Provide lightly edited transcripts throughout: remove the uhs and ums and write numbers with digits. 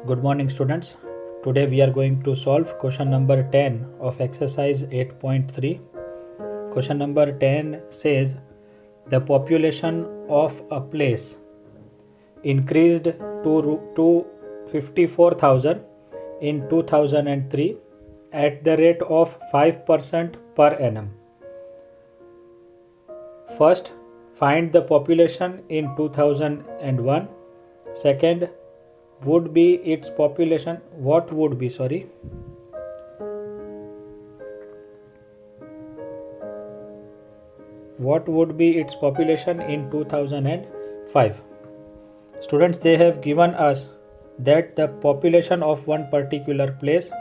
Good morning, students. Today we are going to solve question number 10 of exercise 8.3. Question number 10 says the population of a place increased to 54,000 in 2003 at the rate of 5% per annum. First, find the population in 2001. Second, what would be its population in 2005. Students, they have given us that the population of one particular place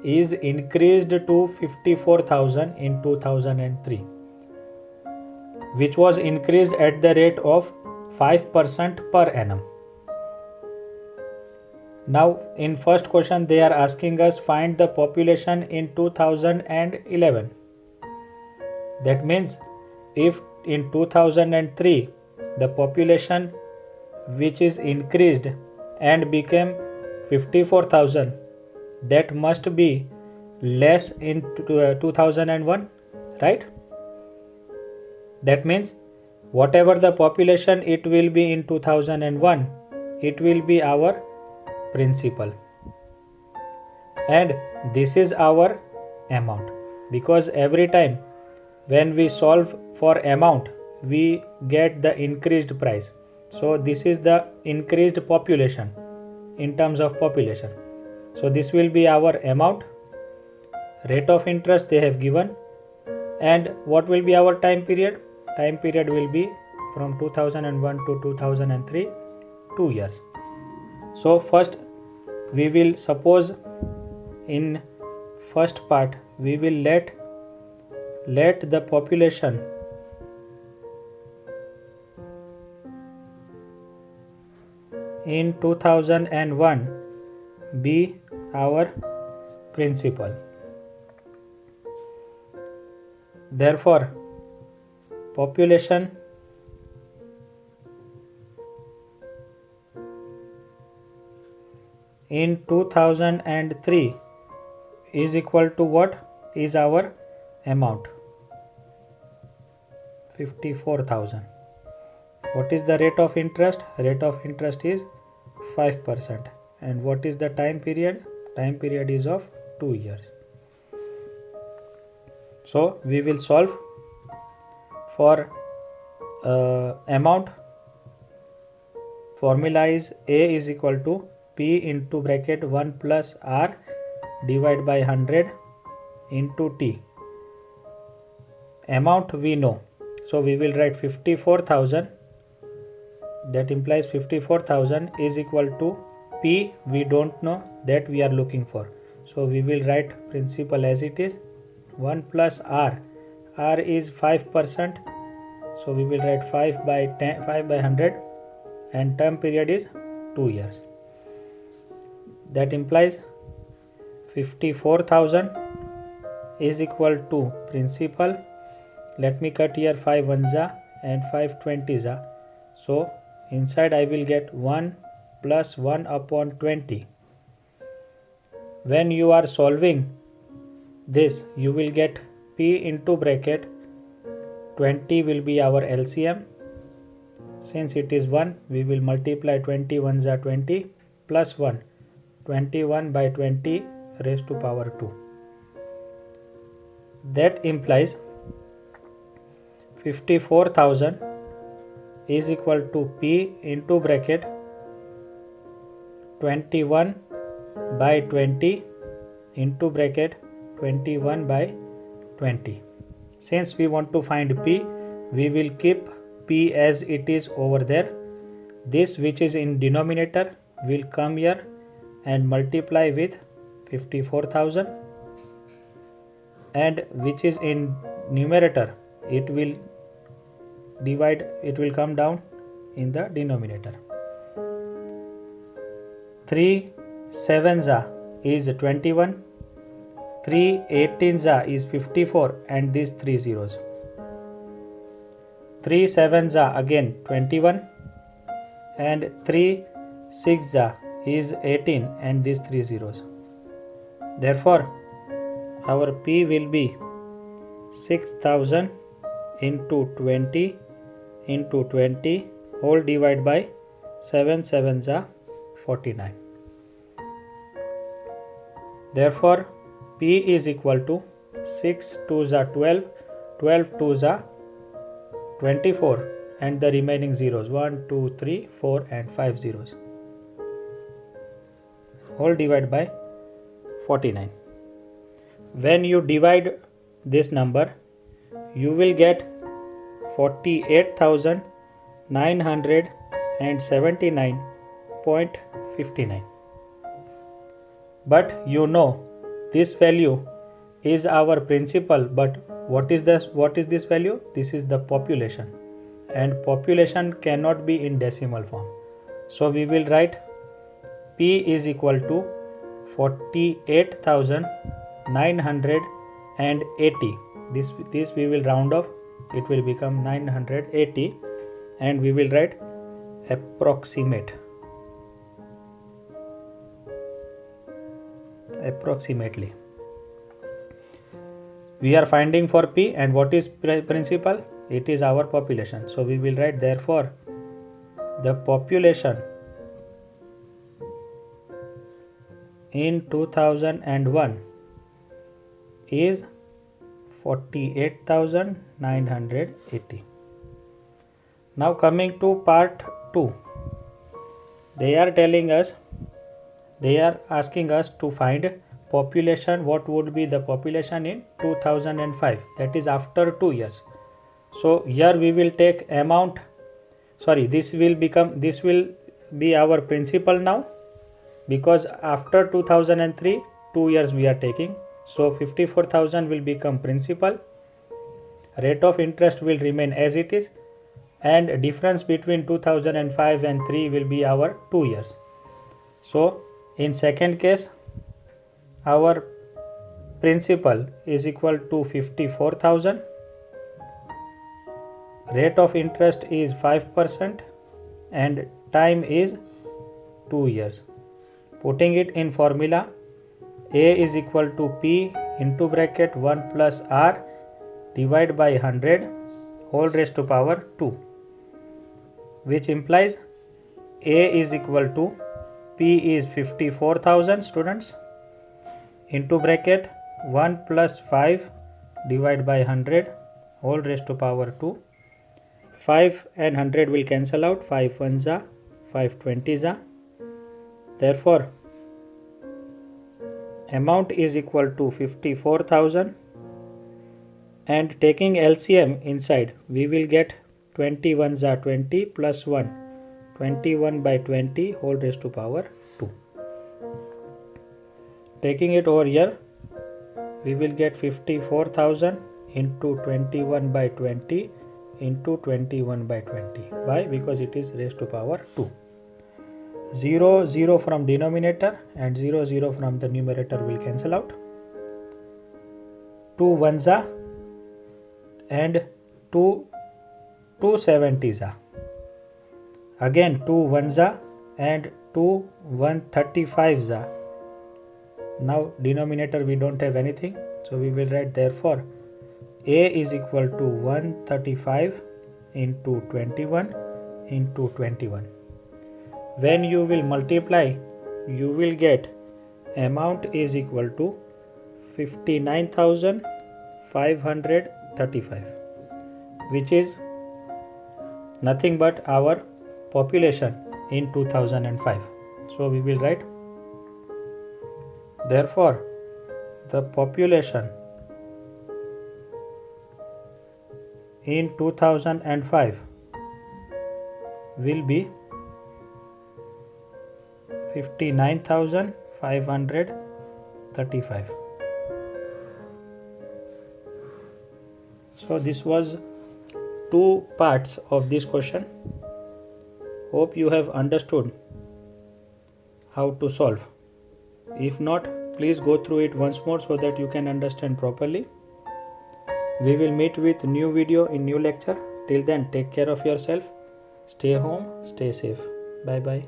is increased to 54,000 in 2003, which was increased at the rate of 5% per annum. Now, in first question, they are asking us find the population in 2011. That means if in 2003 the population which is increased and became 54,000, that must be less in 2001, right? That means whatever the population it will be in 2001, it will be our principal, and this is our amount, because every time when we solve for amount we get the increased price. So this is the increased population in terms of population. So this will be our amount. Rate of interest they have given, and what will be our time period? Time period will be from 2001 to 2003, 2 years. So first we will suppose in first part we will let the population in 2001 be our principal. Therefore, population in 2003 is equal to what is our amount? 54,000. What is the rate of interest? Rate of interest is 5%. And what is the time period? Time period is of 2 years. So we will solve for amount. Formula is A is equal to P into bracket 1 plus R divided by 100 into T. Amount we know, so we will write 54,000. That implies 54,000 is equal to P we don't know, that we are looking for. So we will write principal as it is, 1 plus R. R is 5%. So we will write 5 by 100, and term period is 2 years. That implies 54,000 is equal to principal. Let me cut here 5 ones and 5 20s. So inside I will get 1 plus 1 upon 20. When you are solving this, you will get P into bracket 20 will be our LCM. Since it is 1, we will multiply 20 ones are 20 plus 1, 21 by 20 raised to power 2. That implies 54,000 is equal to P into bracket 21 by 20 into bracket 21 by 20. Since we want to find P, we will keep P as it is over there. This which is in denominator will come here and multiply with 54,000, and which is in numerator it will come down in the denominator. 3 sevens is 21, 3 18s is 54, and these 3 zeros. 3 sevens again 21, and 3 6 is 18 and these 3 zeros. Therefore, our P will be 6000 into 20 into 20 whole divided by 7 7s are 49. Therefore, P is equal to 6 2s are 12, 12 2s are 24 and the remaining zeros 1, 2, 3, 4 and 5 zeros whole divided by 49. When you divide this number, you will get 48,979.59. But you know this value is our principal, but what is this value? This is the population, and population cannot be in decimal form. So we will write P is equal to 48,980. This we will round off, it will become 980 and we will write approximately. We are finding for P, and what is principal? It is our population. So we will write, therefore the population in 2001 is 48,980. Now coming to part 2, they are asking us to find population. What would be the population in 2005? That is after 2 years. So here we will take amount. This will be our principal now, because after 2003 2 years we are taking. So 54,000 will become principal. Rate of interest will remain as it is, and difference between 2005 and 3 will be our 2 years. So in second case, our principal is equal to 54,000. Rate of interest is 5% and time is 2 years. Putting it in formula, A is equal to P into bracket 1 plus R divided by 100 whole raised to power 2, which implies A is equal to P is 54,000 students into bracket 1 plus 5 divided by 100 whole raised to power 2. 5 and 100 will cancel out. 5 ones are 5 20s are. Therefore, amount is equal to 54,000, and taking LCM inside, we will get 21s are 20 plus 1, 21 by 20 whole raised to power 2. Taking it over here, we will get 54,000 into 21 by 20 into 21 by 20. Why? Because it is raised to power 2. 0 0 from denominator and 0 0 from the numerator will cancel out. 2 ones are and 2 270s are. Again 2 ones are and 2 135s are. Now denominator we don't have anything, so we will write, therefore A is equal to 135 into 21 into 21. When you will multiply, you will get amount is equal to 59,535, which is nothing but our population in 2005. So we will write, therefore the population in 2005 will be 59,535. So this was 2 parts of this question. Hope you have understood how to solve. If not, please go through it once more so that you can understand properly. We will meet with new video in new lecture. Till then, take care of yourself. Stay home, stay safe. Bye bye.